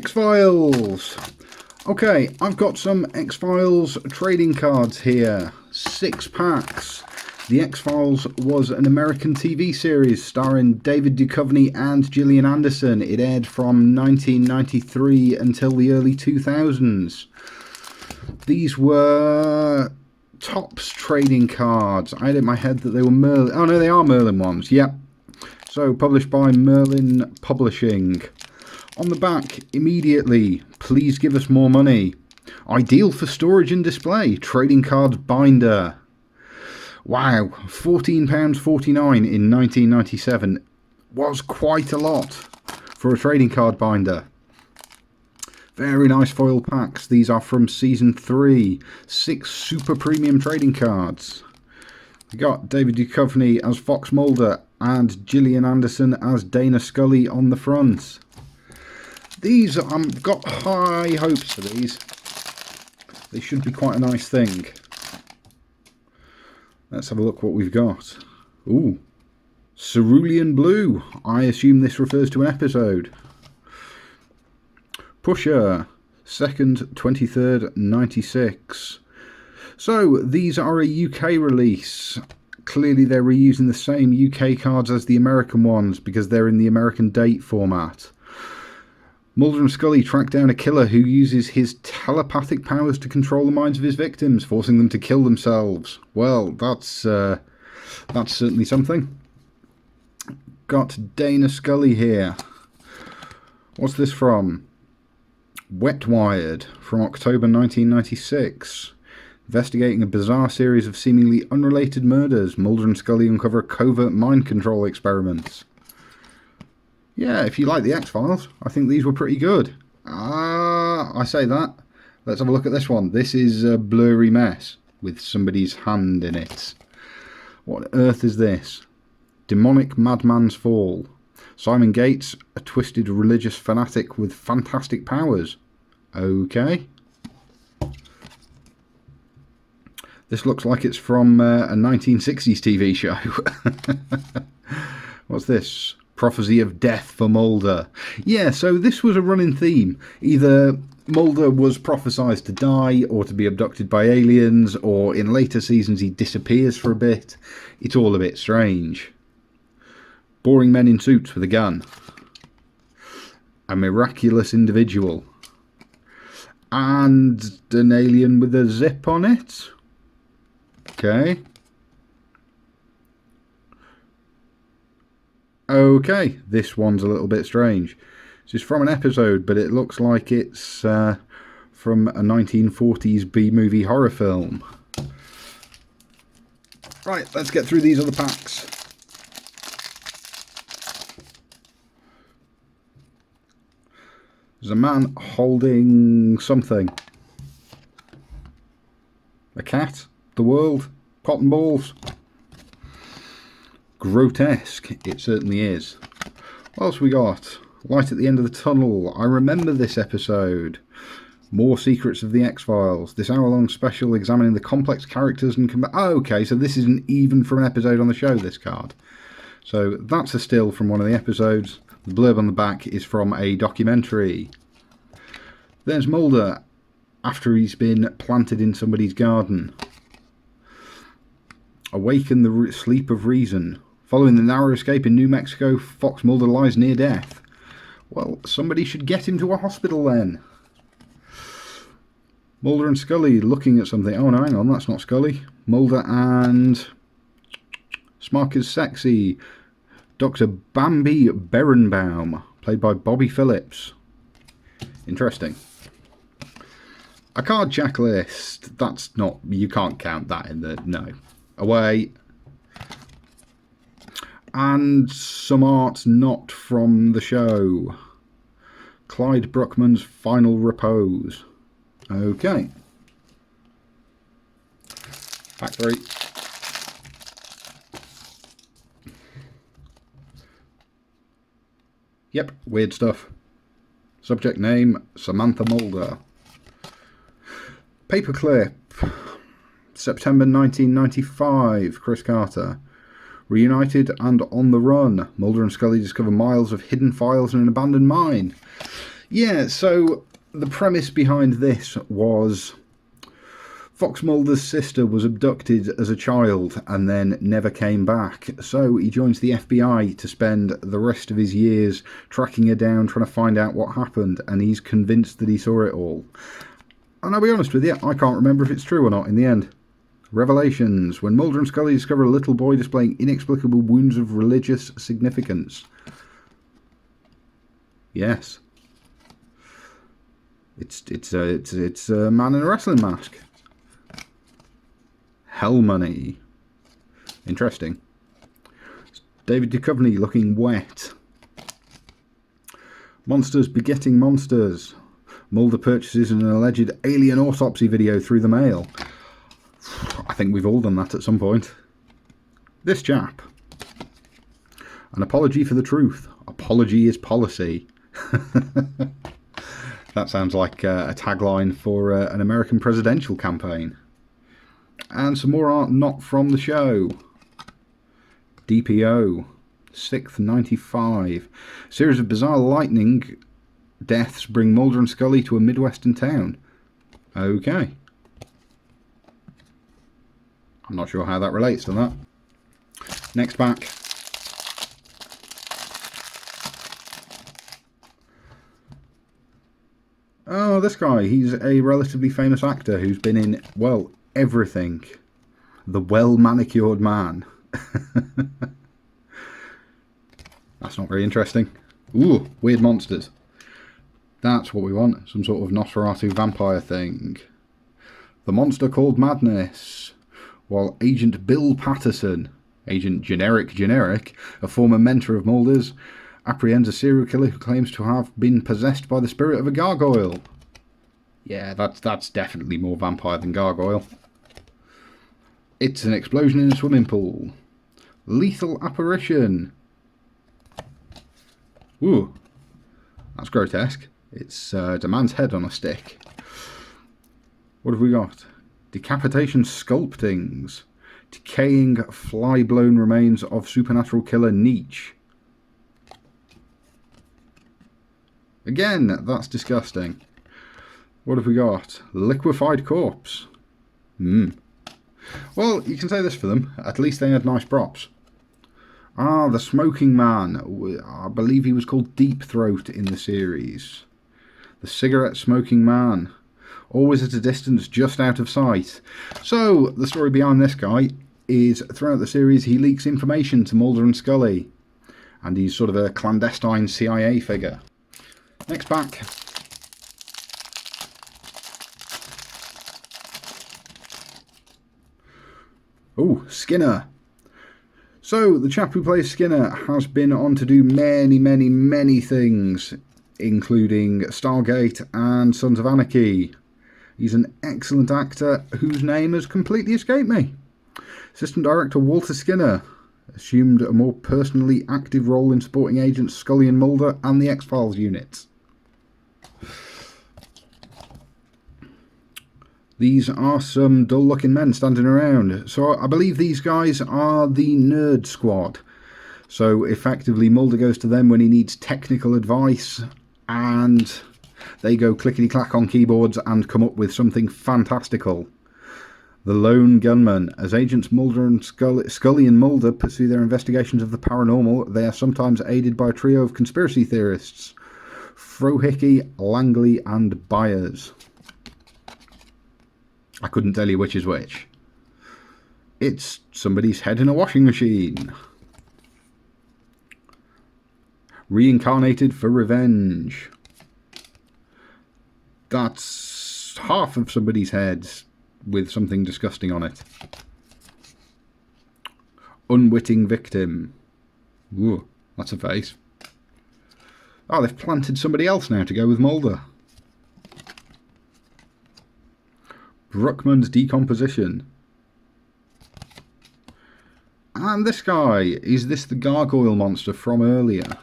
X-Files. Okay, I've got some X-Files trading cards here. 6 packs. The X-Files was an American TV series starring David Duchovny and Gillian Anderson. It aired from 1993 until the early 2000s. These were Topps trading cards. I had in my head that they were Merlin. Oh no, they are Merlin ones. Yep. So published by Merlin Publishing. On the back, immediately, please give us more money. Ideal for storage and display. Trading cards binder. Wow, £14.49 in 1997 was quite a lot for a trading card binder. Very nice foil packs. These are from Season 3. 6 super premium trading cards. We got David Duchovny as Fox Mulder and Gillian Anderson as Dana Scully on the front. These, I've got high hopes for these. They should be quite a nice thing. Let's have a look what we've got. Ooh, Cerulean Blue. I assume this refers to an episode. Pusher, 2nd, 23rd, 96. So, these are a UK release. Clearly they're reusing the same UK cards as the American ones because they're in the American date format. Mulder and Scully track down a killer who uses his telepathic powers to control the minds of his victims, forcing them to kill themselves. Well, that's certainly something. Got Dana Scully here. What's this from? Wet Wired, from October 1996. Investigating a bizarre series of seemingly unrelated murders, Mulder and Scully uncover covert mind control experiments. Yeah, if you like the X-Files, I think these were pretty good. I say that. Let's have a look at this one. This is a blurry mess with somebody's hand in it. What on earth is this? Demonic Madman's Fall. Simon Gates, a twisted religious fanatic with fantastic powers. Okay. This looks like it's from a 1960s TV show. What's this? Prophecy of Death for Mulder. Yeah, so this was a running theme. Either Mulder was prophesied to die or to be abducted by aliens, or in later seasons he disappears for a bit. It's all a bit strange. Boring men in suits with a gun. A miraculous individual. And an alien with a zip on it. Okay. Okay, this one's a little bit strange. This is from an episode, but it looks like it's from a 1940s B-movie horror film. Right, let's get through these other packs. There's a man holding something. A cat? The world? Cotton balls? Grotesque, it certainly is. What else we got? Light at the end of the tunnel. I remember this episode. More Secrets of the X-Files. This hour-long special examining the complex characters and... Oh, okay, so this isn't even from an episode on the show, this card. So that's a still from one of the episodes. The blurb on the back is from a documentary. There's Mulder after he's been planted in somebody's garden. Awaken the sleep of reason. Following the narrow escape in New Mexico, Fox Mulder lies near death. Well, somebody should get him to a hospital then. Mulder and Scully looking at something. Oh no, hang on, that's not Scully. Mulder and... Smark is Sexy. Dr. Bambi Berenbaum, played by Bobby Phillips. Interesting. A card checklist. That's not... You can't count that in the... No. Away. And some art not from the show. Clyde Bruckman's Final Repose. Okay. Pack 3. Yep, weird stuff. Subject name, Samantha Mulder. Paperclip. September 1995, Chris Carter. Reunited and on the run. Mulder and Scully discover miles of hidden files in an abandoned mine. Yeah, so the premise behind this was Fox Mulder's sister was abducted as a child and then never came back. So he joins the FBI to spend the rest of his years tracking her down, trying to find out what happened, and he's convinced that he saw it all. And I'll be honest with you, I can't remember if it's true or not in the end. Revelations. When Mulder and Scully discover a little boy displaying inexplicable wounds of religious significance. Yes. It's a man in a wrestling mask. Hell money. Interesting. David Duchovny looking wet. Monsters begetting monsters. Mulder purchases an alleged alien autopsy video through the mail. I think we've all done that at some point. This chap. An apology for the truth. Apology is policy. That sounds like a tagline for an American presidential campaign. And some more art not from the show. DPO. 6th 95. Series of bizarre lightning deaths bring Mulder and Scully to a Midwestern town. Okay. I'm not sure how that relates to that. Next back. Oh, this guy. He's a relatively famous actor who's been in, well, everything. The well-manicured man. That's not very interesting. Ooh, weird monsters. That's what we want. Some sort of Nosferatu vampire thing. The monster called Madness. While Agent Bill Patterson, Agent Generic, a former mentor of Mulder's, apprehends a serial killer who claims to have been possessed by the spirit of a gargoyle. Yeah, that's definitely more vampire than gargoyle. It's an explosion in a swimming pool. Lethal apparition. Ooh, that's grotesque. It's a man's head on a stick. What have we got? Decapitation sculptings. Decaying fly-blown remains of supernatural killer Nietzsche. Again, that's disgusting. What have we got? Liquefied corpse. Well, you can say this for them. At least they had nice props. Ah, the smoking man. I believe he was called Deep Throat in the series. The cigarette smoking man. Always at a distance, just out of sight. So, the story behind this guy is, throughout the series, he leaks information to Mulder and Scully. And he's sort of a clandestine CIA figure. Next back. Oh, Skinner. So, the chap who plays Skinner has been on to do many things, including Stargate and Sons of Anarchy. He's an excellent actor whose name has completely escaped me. Assistant Director Walter Skinner assumed a more personally active role in supporting agents Scully and Mulder and the X-Files units. These are some dull-looking men standing around. So I believe these guys are the Nerd Squad. So effectively Mulder goes to them when he needs technical advice, and they go clickety-clack on keyboards and come up with something fantastical. The Lone Gunman. As agents Mulder and Scully and Mulder pursue their investigations of the paranormal, they are sometimes aided by a trio of conspiracy theorists. Frohickey, Langley and Byers. I couldn't tell you which is which. It's somebody's head in a washing machine. Reincarnated for revenge. That's half of somebody's head with something disgusting on it. Unwitting victim. Ooh, that's a face. Oh, they've planted somebody else now to go with Mulder. Bruckman's decomposition. And this guy, is this the gargoyle monster from earlier?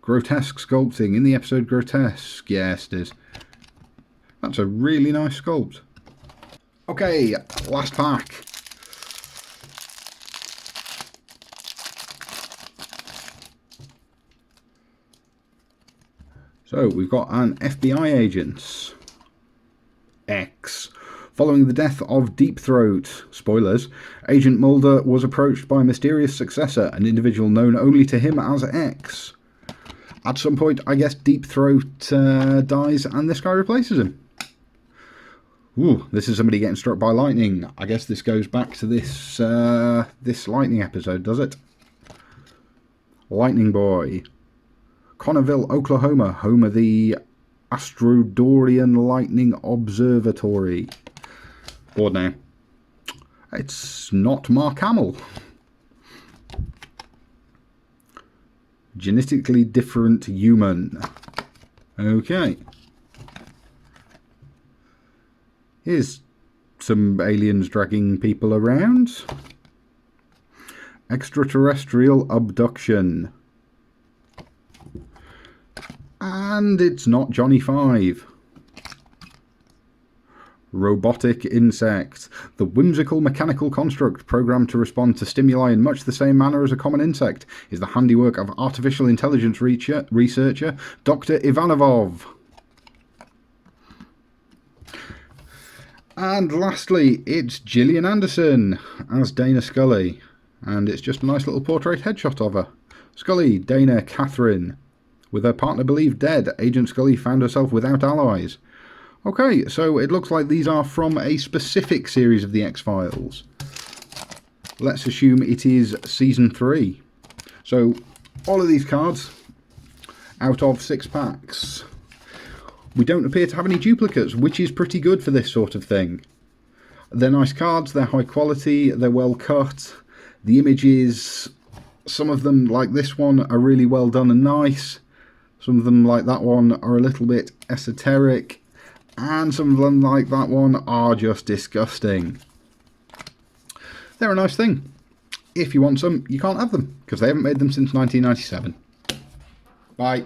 Grotesque sculpting in the episode Grotesque. Yes, it is. That's a really nice sculpt. Okay, last pack. So we've got an FBI agent, X. Following the death of Deep Throat, spoilers, Agent Mulder was approached by a mysterious successor, an individual known only to him as X. At some point, I guess Deep Throat dies and this guy replaces him. Ooh, this is somebody getting struck by lightning. I guess this goes back to this this lightning episode, does it? Lightning Boy. Connorville, Oklahoma, home of the Astrodorian Lightning Observatory. Bored now. It's not Mark Hamill. Genetically different human. Okay. Here's some aliens dragging people around. Extraterrestrial abduction. And it's not Johnny Five. Robotic insect. The whimsical mechanical construct programmed to respond to stimuli in much the same manner as a common insect is the handiwork of artificial intelligence researcher Dr. Ivanovov. And lastly, it's Gillian Anderson as Dana Scully. And it's just a nice little portrait headshot of her. Scully, Dana, Catherine. With her partner believed dead, Agent Scully found herself without allies. Okay, so it looks like these are from a specific series of the X-Files. Let's assume it is Season 3. So, all of these cards out of 6 packs. We don't appear to have any duplicates, which is pretty good for this sort of thing. They're nice cards, they're high quality, they're well cut. The images, some of them, like this one, are really well done and nice. Some of them, like that one, are a little bit esoteric. And some of them, like that one, are just disgusting. They're a nice thing. If you want some, you can't have them, because they haven't made them since 1997. Bye.